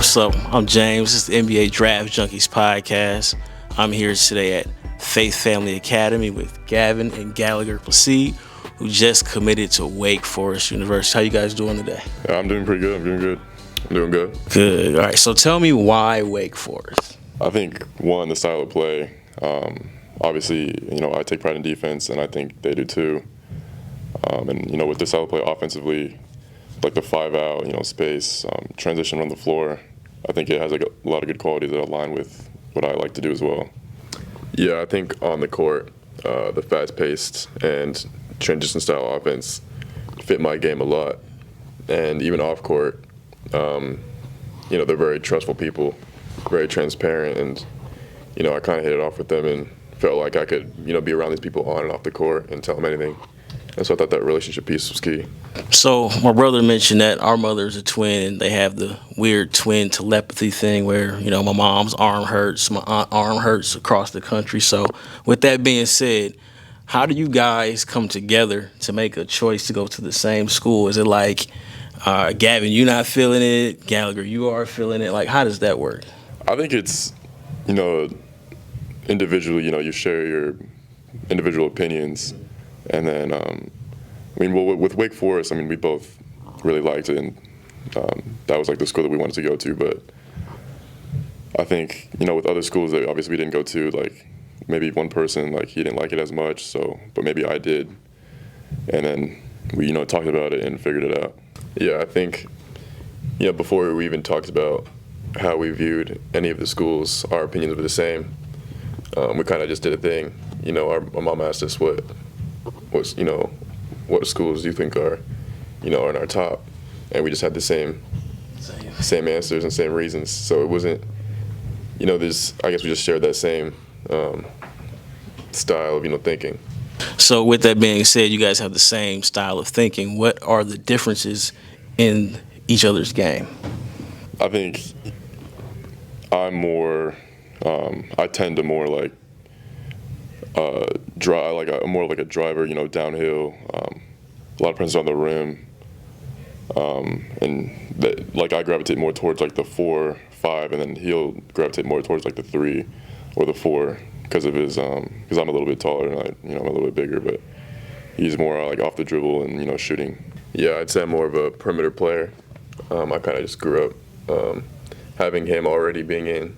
What's up? I'm James. This is the NBA Draft Junkies podcast. I'm here today at Faith Family Academy with Gavin and Gallagher Placide, who just committed to Wake Forest University. How you guys doing today? I'm doing pretty good. I'm doing good. Good. All right. So tell me why Wake Forest? I think, one, the style of play. Obviously, I take pride in defense, and I think they do too. And with the style of play offensively, like the 5-out, space, transition on the floor, I think it has a lot of good qualities that align with what I like to do as well. Yeah, I think on the court, the fast-paced and transition style offense fit my game a lot. And even off court, they're very trustful people, very transparent, and I kind of hit it off with them and felt like I could be around these people on and off the court and tell them anything. And so I thought that relationship piece was key. So my brother mentioned that our mother's a twin, and they have the weird twin telepathy thing where, my mom's arm hurts, my aunt's arm hurts across the country. So with that being said, how do you guys come together to make a choice to go to the same school? Is it like, Gavin, you're not feeling it, Gallagher, you are feeling it? Like, how does that work? I think it's, individually, you share your individual opinions. And then, with Wake Forest, we both really liked it, and that was like the school that we wanted to go to. But I think, with other schools that obviously we didn't go to, like maybe one person, like he didn't like it as much, but maybe I did. And then we, talked about it and figured it out. Yeah, I think, before we even talked about how we viewed any of the schools, our opinions were the same. We kind of just did a thing. Our mom asked us what schools do you think are in our top, and we just had the same answers and same reasons. So it wasn't, I guess we just shared that same style of thinking. So with that being said, you guys have the same style of thinking. What are the differences in each other's game? I think I'm more, I tend to more like more like a driver, downhill, a lot of presence on the rim, and that, like, I gravitate more towards like the 4, 5, and then he'll gravitate more towards like the 3 or the 4 because of his because I'm a little bit taller and I'm a little bit bigger, but he's more like off the dribble and shooting. Yeah, I'd say I'm more of a perimeter player. I kind of just grew up having him already being in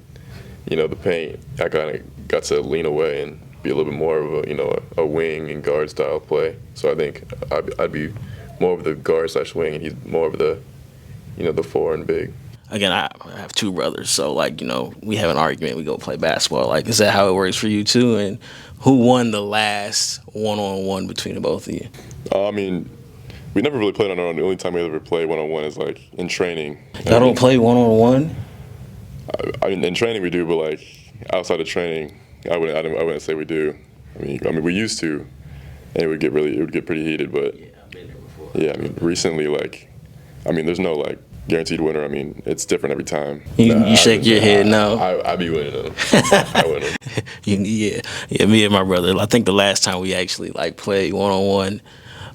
the paint. I kind of got to lean away and be a little bit more of a wing and guard style play. So I think I'd be more of the guard / wing, and he's more of the the 4 and big. Again, I have 2 brothers, so we have an argument. We go play basketball. Like, is that how it works for you too? And who won the last one-on-one between the both of you? We never really played on our own. The only time we ever play one-on-one is like in training. Y'all don't play one-on-one? In training we do, but like outside of training, I wouldn't say we do. We used to, and it would get pretty heated. But yeah, recently, there's no guaranteed winner. It's different every time. You shake your head no. I be winning them. I win them. Yeah. Me and my brother. I think the last time we actually played one-on-one,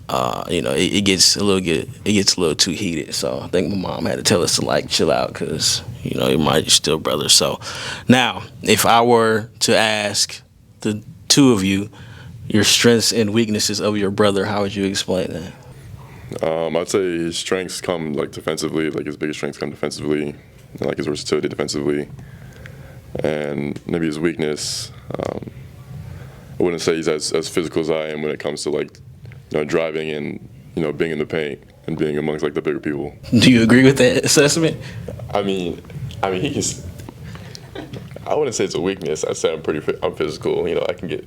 it gets a little too heated. So I think my mom had to tell us to chill out because you're still brothers. So now, if I were to ask the 2 of you your strengths and weaknesses of your brother, how would you explain that? I'd say his strengths come defensively. His biggest strengths come defensively, and his versatility defensively. And maybe his weakness, I wouldn't say he's as physical as I am when it comes to driving and being in the paint and being amongst the bigger people. Do you agree with that assessment? He can. I wouldn't say it's a weakness. I'd say I'm physical. I can get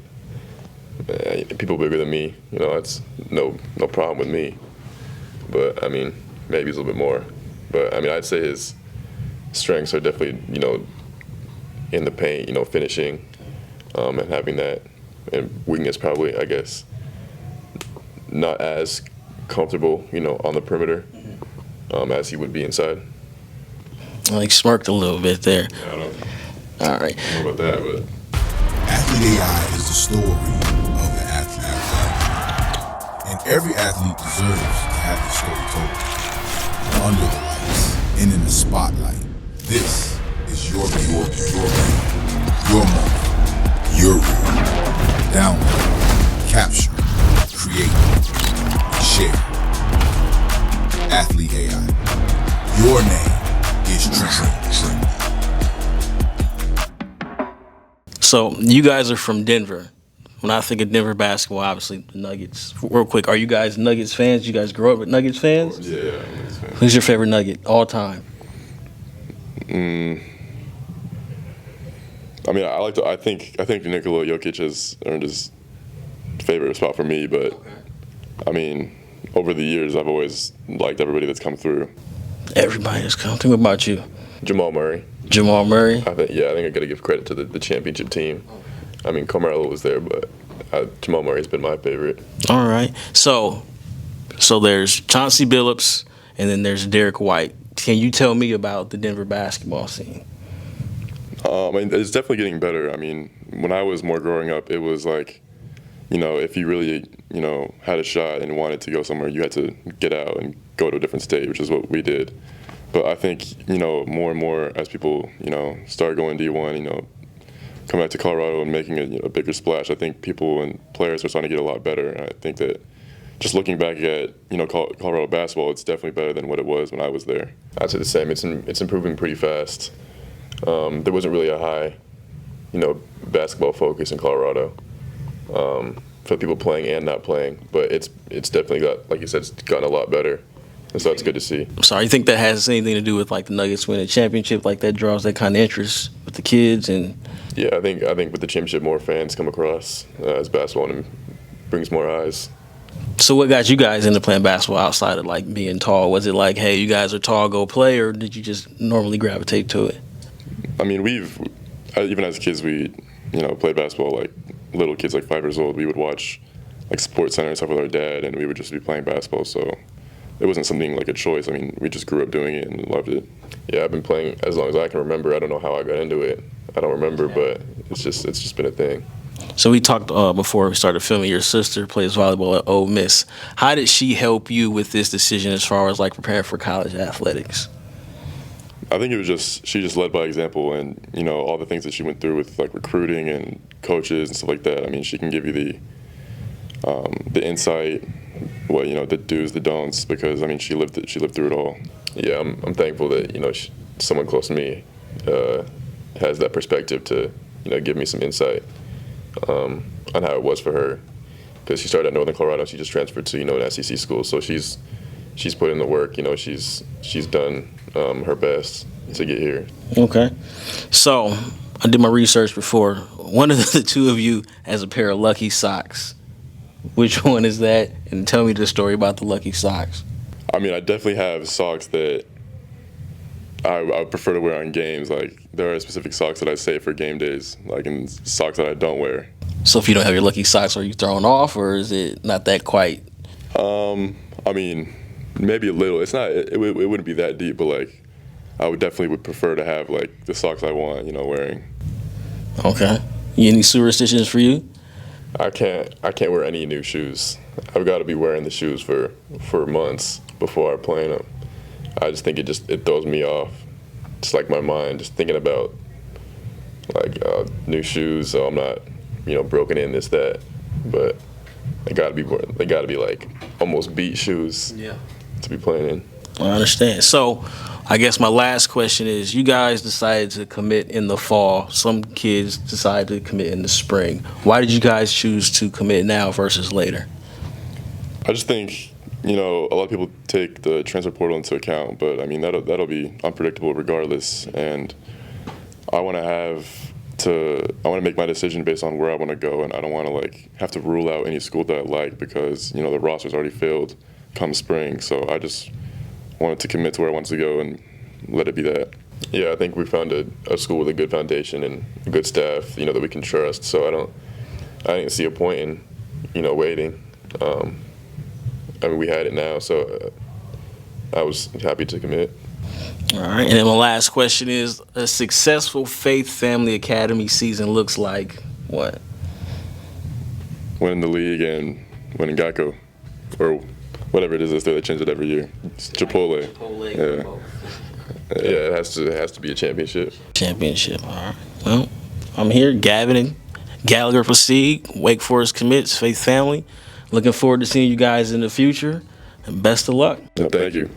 people bigger than me. That's no problem with me. But maybe he's a little bit more. But I'd say his strengths are definitely in the paint. Finishing, and having that. And weakness probably, I guess, not as comfortable, on the perimeter, as he would be inside. He smirked a little bit there. Yeah, I don't All right. know about that, but Athlete AI is the story of the athlete. And every athlete deserves to have the story told. Under the lights and in the spotlight. This is your moment, your room. Download, capture, create, share. Athlete AI. Your name is Trent. So you guys are from Denver. When I think of Denver basketball, obviously the Nuggets. Real quick, are you guys Nuggets fans? You guys grow up with Nuggets fans? Yeah, Nuggets fan. Who's your favorite Nugget all time? I mean, I think Nikola Jokic has earned his favorite spot for me, but I mean, over the years, I've always liked everybody that's come through. Everybody has come through. What about you? Jamal Murray. Jamal Murray? I think I got to give credit to the championship team. I mean, Carmelo was there, but Jamal Murray's been my favorite. All right. So there's Chauncey Billups, and then there's Derek White. Can you tell me about the Denver basketball scene? I mean, it's definitely getting better. I mean, when I was more growing up, it was like, if you really, had a shot and wanted to go somewhere, you had to get out and go to a different state, which is what we did. But I think, more and more as people, start going D1, come back to Colorado and making a bigger splash, I think people and players are starting to get a lot better. And I think that just looking back at, Colorado basketball, it's definitely better than what it was when I was there. I'd say the same. It's improving pretty fast. There wasn't really a high, basketball focus in Colorado for people playing and not playing. But it's definitely got, like you said, it's gotten a lot better. And so it's good to see. So you think that has anything to do with like the Nuggets winning a championship, like that draws that kind of interest with the kids? And Yeah, I think with the championship, more fans come across as basketball and brings more eyes. so what got you guys into playing basketball outside of like being tall? Was it like, hey, you guys are tall, go play, or did you just normally gravitate to it? I mean, even as kids, we, played basketball like little kids, like 5 years old. We would watch like Sports Center and stuff with our dad, and we would just be playing basketball. So it wasn't something like a choice. I mean, we just grew up doing it and loved it. Yeah, I've been playing as long as I can remember. I don't know how I got into it. I don't remember, but it's just been a thing. So we talked before we started filming. Your sister plays volleyball at Ole Miss. How did she help you with this decision as far as like preparing for college athletics? I think it was she just led by example, and all the things that she went through with like recruiting and coaches and stuff like that. I mean, she can give you the insight, the do's, the don'ts, because I mean she lived through it all. Yeah, I'm thankful that someone close to me has that perspective to give me some insight on how it was for her, because she started at Northern Colorado. She just transferred to an SEC school, so she's put in the work. She's done her best to get here. Okay. So I did my research before. One of the two of you has a pair of lucky socks. Which one is that? And tell me the story about the lucky socks. I mean, I definitely have socks that I prefer to wear on games. Like, there are specific socks that I save for game days, like, and socks that I don't wear. So if you don't have your lucky socks, are you thrown off, or is it not that quite? I mean, maybe a little. It's not. It wouldn't be that deep, but like, I would prefer to have like the socks I want, wearing. Okay. Any superstitions for you? I can't wear any new shoes. I've got to be wearing the shoes for months before I'm playing them. I just think it throws me off. It's like my mind just thinking about like new shoes, so I'm not broken in this that, but they got to be like almost beat shoes. Yeah. To be playing in. I understand. So I guess my last question is, you guys decided to commit in the fall. Some kids decided to commit in the spring. Why did you guys choose to commit now versus later? I just think, a lot of people take the transfer portal into account, but I mean, that'll be unpredictable regardless. And I want to make my decision based on where I want to go, and I don't want to have to rule out any school that I like because, the roster's already filled come spring. So I just wanted to commit to where I wanted to go and let it be that. Yeah, I think we found a school with a good foundation and a good staff, that we can trust. So I didn't see a point in, waiting. I mean, we had it now, so I was happy to commit. All right. And then my last question is, a successful Faith Family Academy season looks like what? Winning the league and winning Geico, or whatever it is, they change it every year. It's Chipotle. Chipotle. Yeah. Yeah, it has to be a championship. Championship. All right. Well, I'm here, Gavin and Gallagher Placide, Wake Forest commits, Faith family. Looking forward to seeing you guys in the future, and best of luck. Thank you.